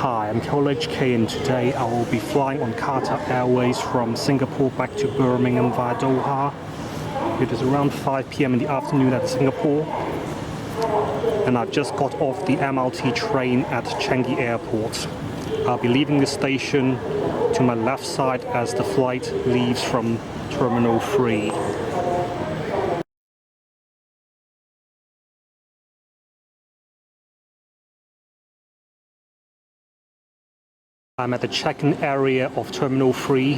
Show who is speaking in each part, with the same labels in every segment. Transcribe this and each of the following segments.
Speaker 1: Hi, I'm HK and today I will be flying on Qatar Airways from Singapore back to Birmingham via Doha. It is around 5 p.m. in the afternoon at Singapore and I've just got off the MRT train at Changi Airport. I'll be leaving the station to my left side as the flight leaves from Terminal 3. I'm at the check-in area of Terminal 3.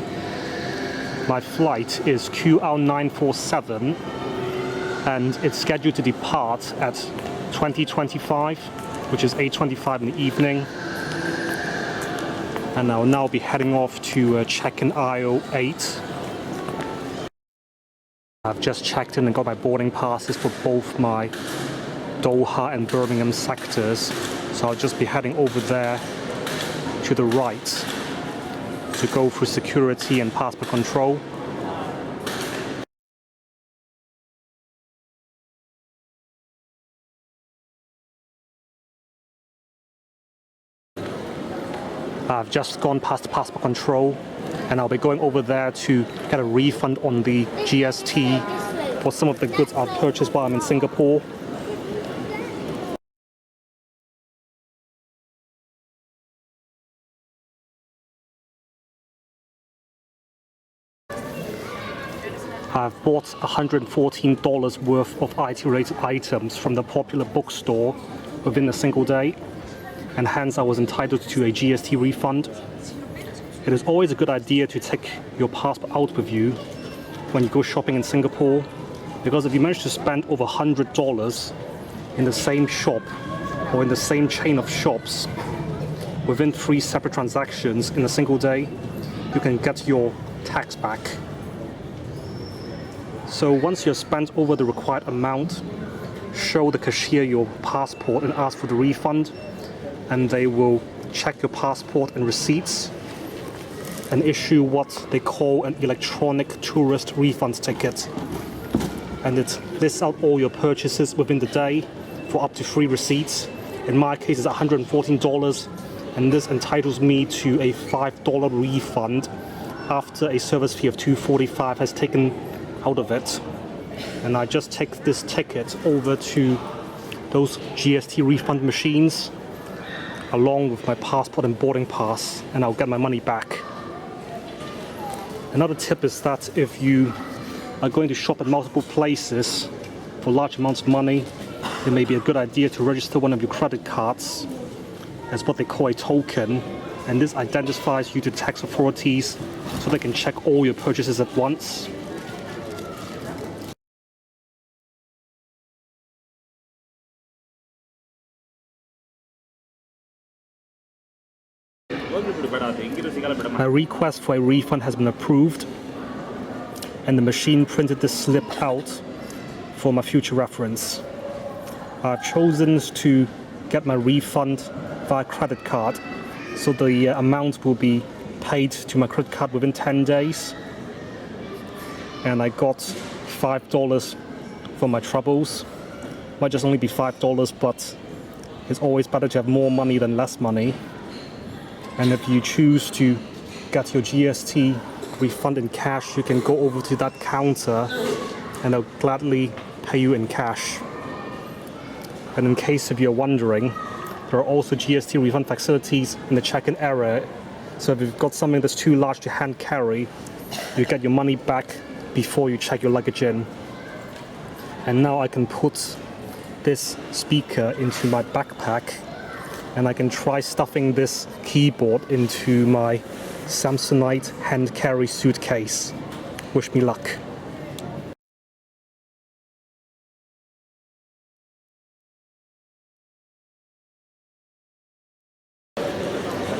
Speaker 1: My flight is QR947 and it's scheduled to depart at 20:25, which is 8:25 in the evening. And I'll now be heading off to check-in aisle 8. I've just checked in and got my boarding passes for both my Doha and Birmingham sectors. So I'll just be heading over there to the right to go through security and passport control. I've just gone past passport control and I'll be going over there to get a refund on the GST for some of the goods I've purchased while I'm in Singapore. I've bought $114 worth of IT-related items from the popular bookstore within a single day, and hence I was entitled to a GST refund. It is always a good idea to take your passport out with you when you go shopping in Singapore, because if you manage to spend over $100 in the same shop or in the same chain of shops within 3 separate transactions in a single day, you can get your tax back. So once you're spent over the required amount, show the cashier your passport and ask for the refund, and they will check your passport and receipts and issue what they call an electronic tourist refund ticket. And it lists out all your purchases within the day for up to 3 receipts. In my case, it's $114, and this entitles me to a $5 refund after a service fee of $2.45 has taken out of it. And I just take this ticket over to those GST refund machines along with my passport and boarding pass, and I'll get my money back. Another tip is that if you are going to shop at multiple places for large amounts of money, it may be a good idea to register one of your credit cards as what they call a token, and this identifies you to tax authorities so they can check all your purchases at once. My request for a refund has been approved, and the machine printed this slip out for my future reference. I've chosen to get my refund via credit card, so the amount will be paid to my credit card within 10 days. And I got $5 for my troubles. Might just only be $5, but it's always better to have more money than less money. And if you choose to get your GST refund in cash, you can go over to that counter and they'll gladly pay you in cash. And in case if you're wondering, there are also GST refund facilities in the check-in area. So if you've got something that's too large to hand carry, you get your money back before you check your luggage in. And now I can put this speaker into my backpack, and I can try stuffing this keyboard into my Samsonite hand carry suitcase. Wish me luck.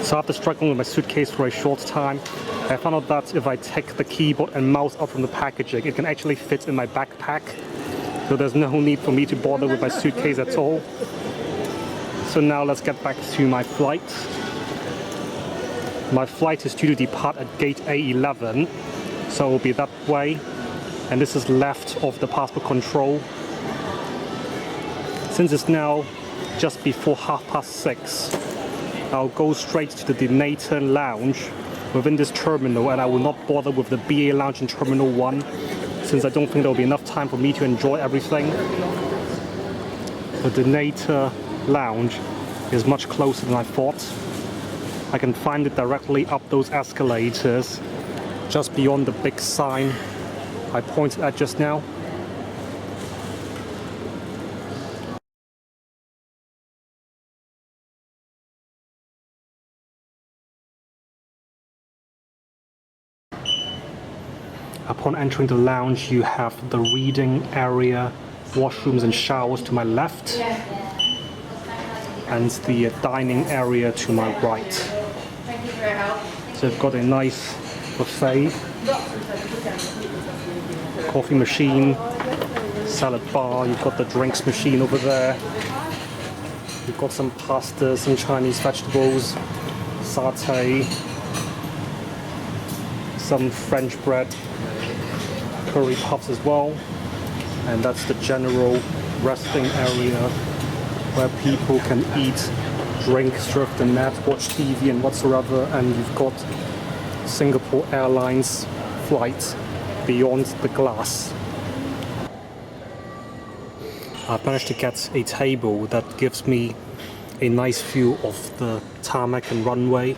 Speaker 1: So after struggling with my suitcase for a short time, I found out that if I take the keyboard and mouse out from the packaging, it can actually fit in my backpack. So there's no need for me to bother with my suitcase at all. So now let's get back to my flight. My flight is due to depart at gate A11, so it will be that way. And this is left of the passport control. Since it's now just before 6:30, I'll go straight to the Dnata Lounge within this terminal, and I will not bother with the BA Lounge in Terminal 1, since I don't think there will be enough time for me to enjoy everything. The Dnata Lounge is much closer than I thought. I can find it directly up those escalators, just beyond the big sign I pointed at just now. Upon entering the lounge, you have the reading area, washrooms and showers to my left, and the dining area to my right. So you've got a nice buffet, coffee machine, salad bar, you've got the drinks machine over there, you've got some pasta, some Chinese vegetables, satay, some French bread, curry puffs as well, and that's the general resting area where people can eat, drink, surf the net, watch TV and whatsoever. And you've got Singapore Airlines flight beyond the glass. I've managed to get a table that gives me a nice view of the tarmac and runway.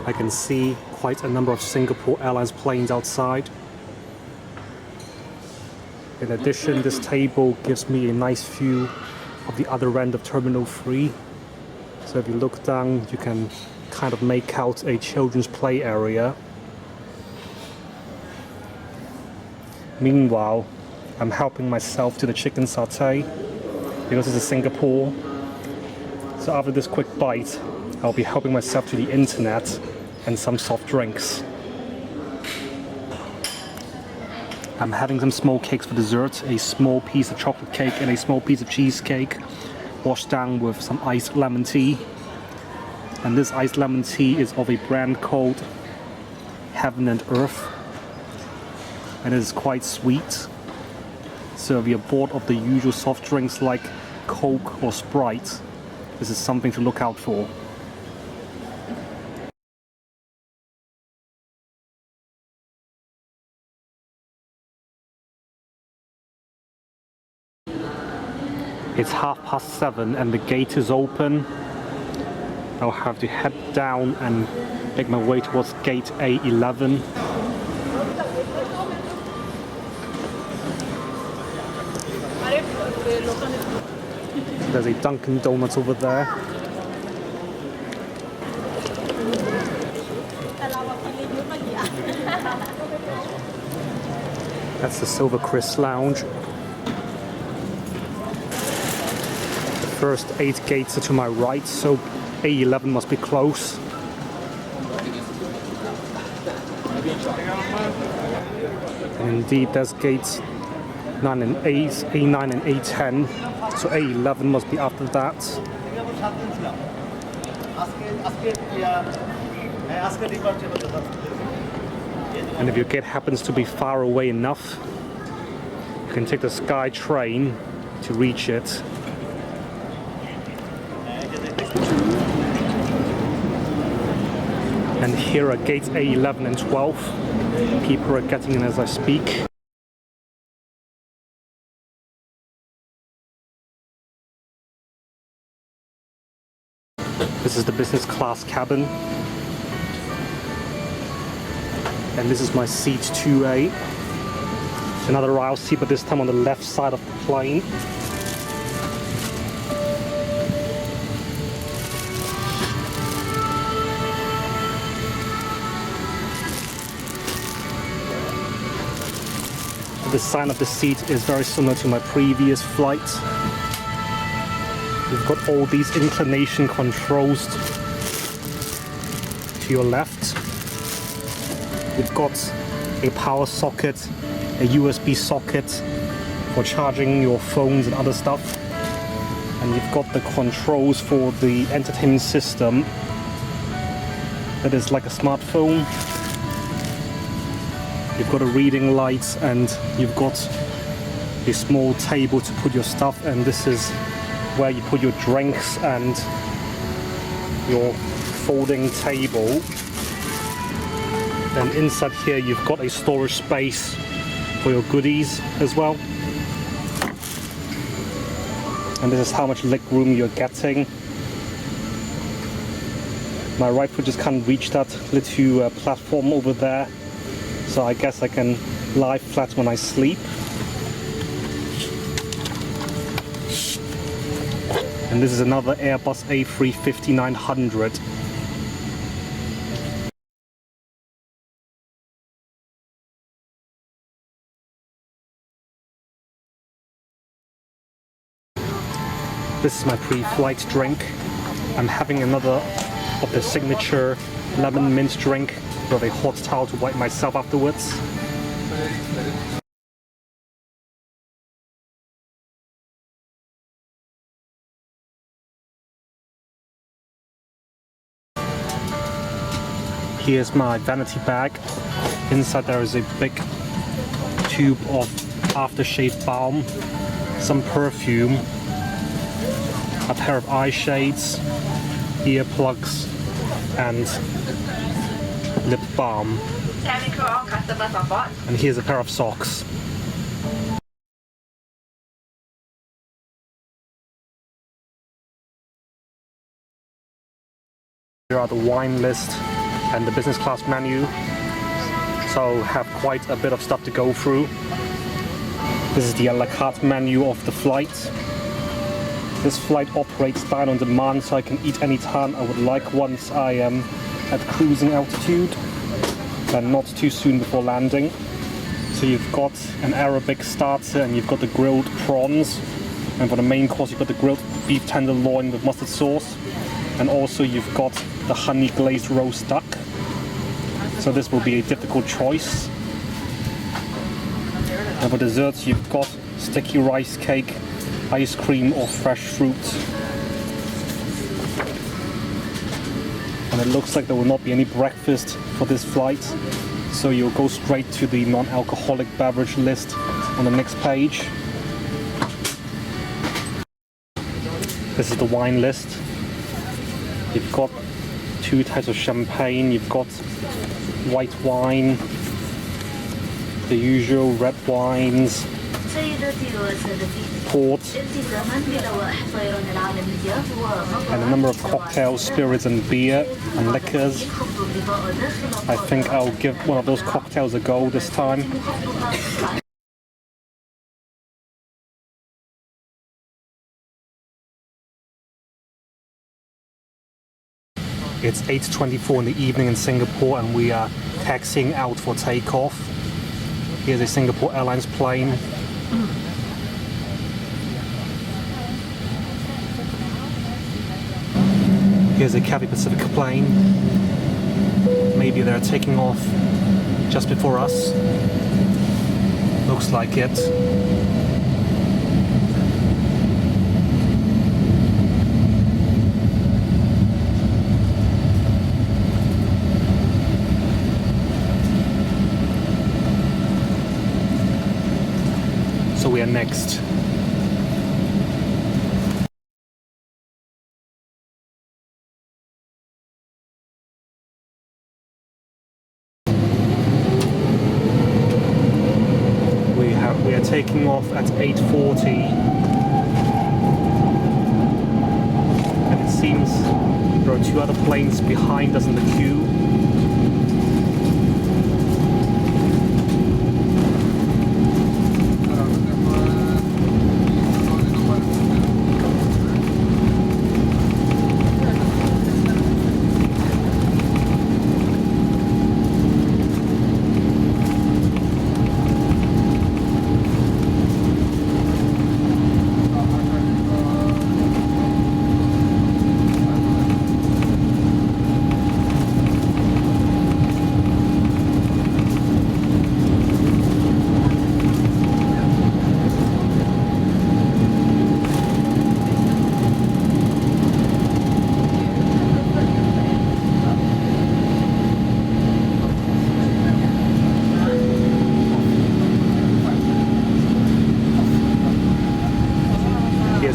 Speaker 1: I can see quite a number of Singapore Airlines planes outside. In addition, this table gives me a nice view of the other end of Terminal 3. So if you look down, you can kind of make out a children's play area. Meanwhile, I'm helping myself to the chicken satay because this is Singapore. So after this quick bite, I'll be helping myself to the internet and some soft drinks. I'm having some small cakes for dessert, a small piece of chocolate cake and a small piece of cheesecake, washed down with some iced lemon tea. And this iced lemon tea is of a brand called Heaven and Earth, and it is quite sweet. So if you're bored of the usual soft drinks like Coke or Sprite, this is something to look out for. It's 7:30 and the gate is open. I'll have to head down and make my way towards gate A11. There's a Dunkin' Donuts over there. That's the Silver Chris Lounge. First 8 gates are to my right, so A11 must be close. And indeed, there's gates 9 and 8, A9 and A10, so A11 must be after that. And if your gate happens to be far away enough, you can take the Sky train to reach it. And here are gates A11 and 12. People are getting in as I speak. This is the business class cabin. And this is my seat 2A. Another aisle seat, but this time on the left side of the plane. The design of the seat is very similar to my previous flight. You've got all these inclination controls to your left. You've got a power socket, a USB socket for charging your phones and other stuff. And you've got the controls for the entertainment system that is like a smartphone. You've got a reading light and you've got a small table to put your stuff, and this is where you put your drinks and your folding table. And inside here you've got a storage space for your goodies as well. And this is how much leg room you're getting. My right foot just can't reach that little platform over there, so I guess I can lie flat when I sleep. And this is another Airbus A350-900. This is my pre-flight drink. I'm having another of the signature lemon mint drink with a hot towel to wipe myself afterwards. Here's my vanity bag. Inside there is a big tube of aftershave balm, some perfume, a pair of eye shades, earplugs, and lip balm. And here's a pair of socks. Here are the wine list and the business class menu, so have quite a bit of stuff to go through. This is the a la carte menu of the flight. This flight operates dine on demand, so I can eat anytime I would like once I am at cruising altitude and not too soon before landing. So you've got an Arabic starter and you've got the grilled prawns, and for the main course you've got the grilled beef tenderloin with mustard sauce, and also you've got the honey glazed roast duck. So this will be a difficult choice. And for desserts you've got sticky rice cake, ice cream or fresh fruit. And it looks like there will not be any breakfast for this flight, so you'll go straight to the non-alcoholic beverage list on the next page. This is the wine list. You've got 2 types of champagne, you've got white wine, the usual red wines, port, and a number of cocktails, spirits and beer and liquors. I think I'll give one of those cocktails a go this time. It's 8:24 in the evening in Singapore and we are taxiing out for takeoff. Here's a Singapore Airlines plane. Here's a Cathay Pacific plane. Maybe they're taking off just before us. Looks like it. So we are next. We are taking off at 8:40, and it seems there are 2 other planes behind us in the queue.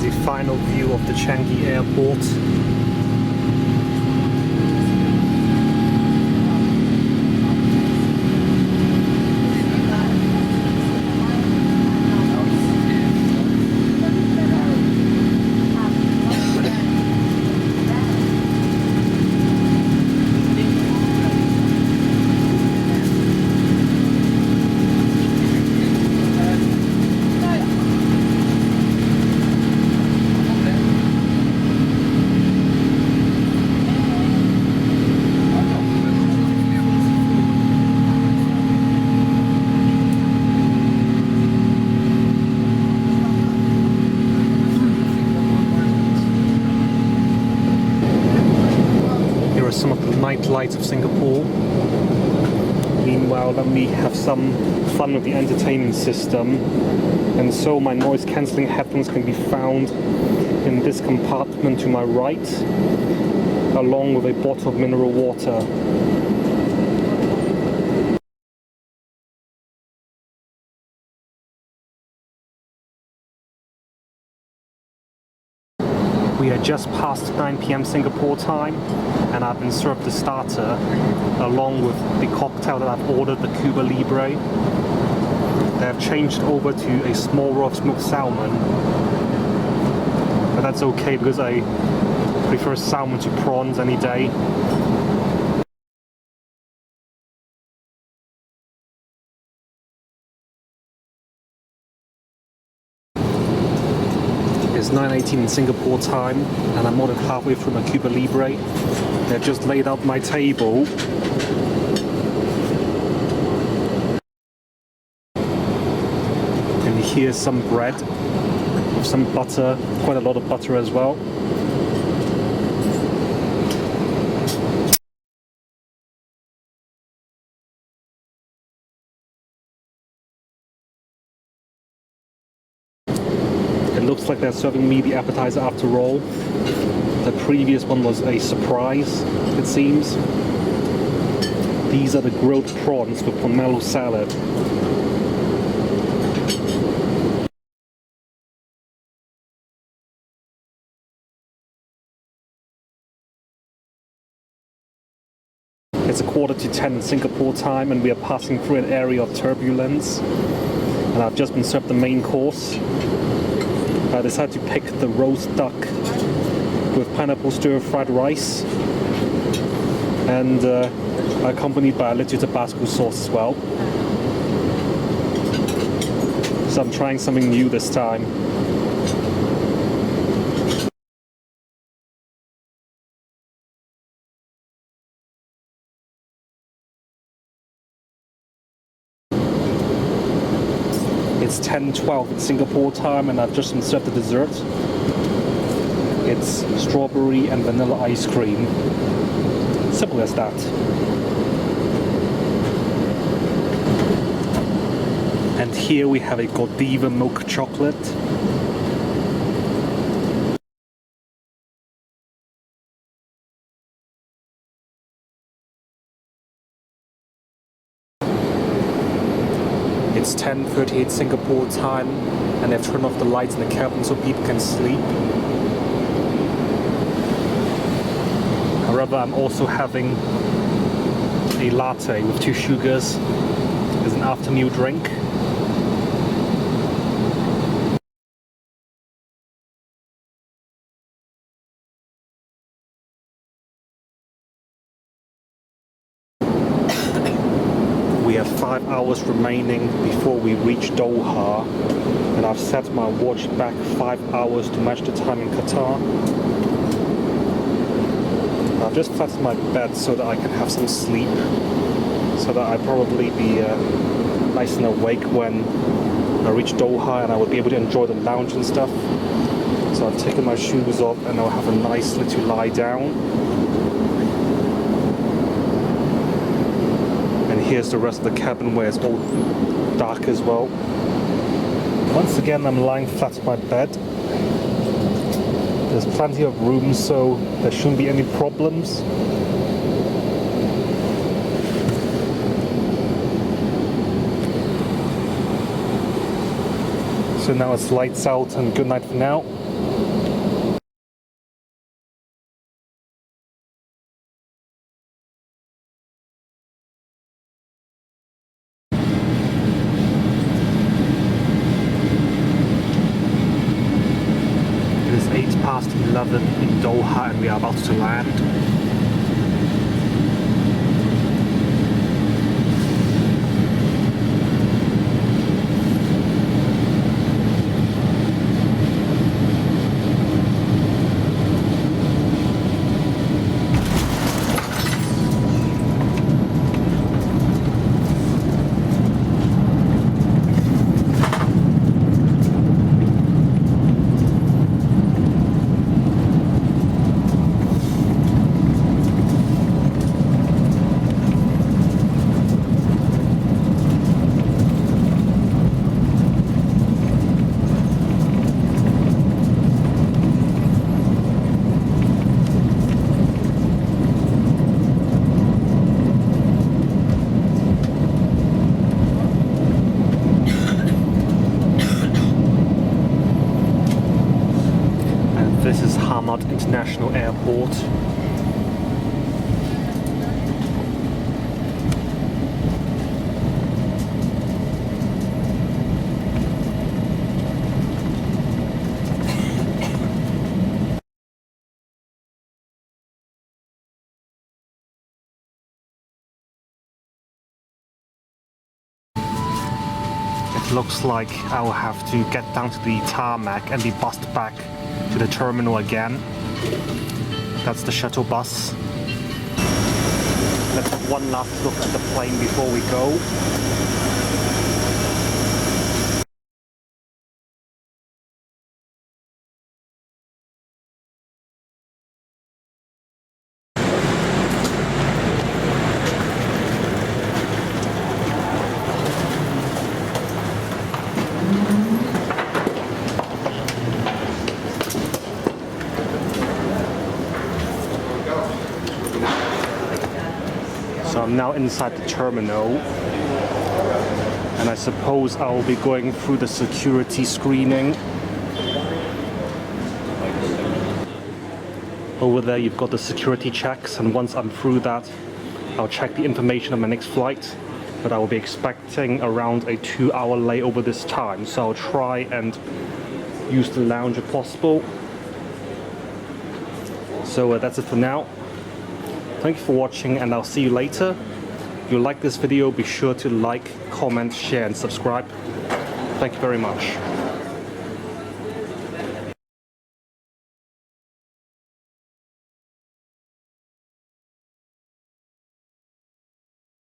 Speaker 1: the final view of the Changi Airport. Some of the night lights of Singapore. Meanwhile, let me have some fun with the entertainment system. And so my noise cancelling headphones can be found in this compartment to my right, along with a bottle of mineral water. We are just past 9 p.m. Singapore time, and I've been served the starter along with the cocktail that I've ordered, the Cuba Libre. They have changed over to a small row of smoked salmon, but that's okay because I prefer salmon to prawns any day. It's 9:18 in Singapore time, and I'm more than halfway through my Cuba Libre. They've just laid out my table. And here's some bread with some butter, quite a lot of butter as well. Looks like they're serving me the appetizer after all. The previous one was a surprise, it seems. These are the grilled prawns with pomelo salad. It's 9:45 in Singapore time, and we are passing through an area of turbulence. And I've just been served the main course. I decided to pick the roast duck with pineapple stir-fried rice, and accompanied by a little Tabasco sauce as well. So I'm trying something new this time. It's 10:12 in Singapore time, and I've just been served the dessert. It's strawberry and vanilla ice cream. Simple as that. And here we have a Godiva milk chocolate. It's 10:38 Singapore time, and they've turned off the lights in the cabin so people can sleep. However, I'm also having a latte with 2 sugars as an afternoon drink. We have 5 hours remaining before we reach Doha, and I've set my watch back 5 hours to match the time in Qatar. I've just flattened my bed so that I can have some sleep, so that I'll probably be nice and awake when I reach Doha, and I will be able to enjoy the lounge and stuff. So I've taken my shoes off, and I'll have a nice little lie down. Here's the rest of the cabin where it's all dark as well. Once again, I'm lying flat on my bed. There's plenty of room, so there shouldn't be any problems. So now it's lights out and good night for now. 11 in Doha, and we are about to land. This is International Airport. It looks like I will have to get down to the tarmac and be bussed back to the terminal again. That's the shuttle bus. Let's have one last look at the plane before we go. So I'm now inside the terminal, and I suppose I will be going through the security screening. Over there you've got the security checks, and once I'm through that, I'll check the information on my next flight. But I will be expecting around a 2-hour layover this time, so I'll try and use the lounge if possible. So that's it for now. Thank you for watching, and I'll see you later. If you like this video, be sure to like, comment, share and subscribe. Thank you very much.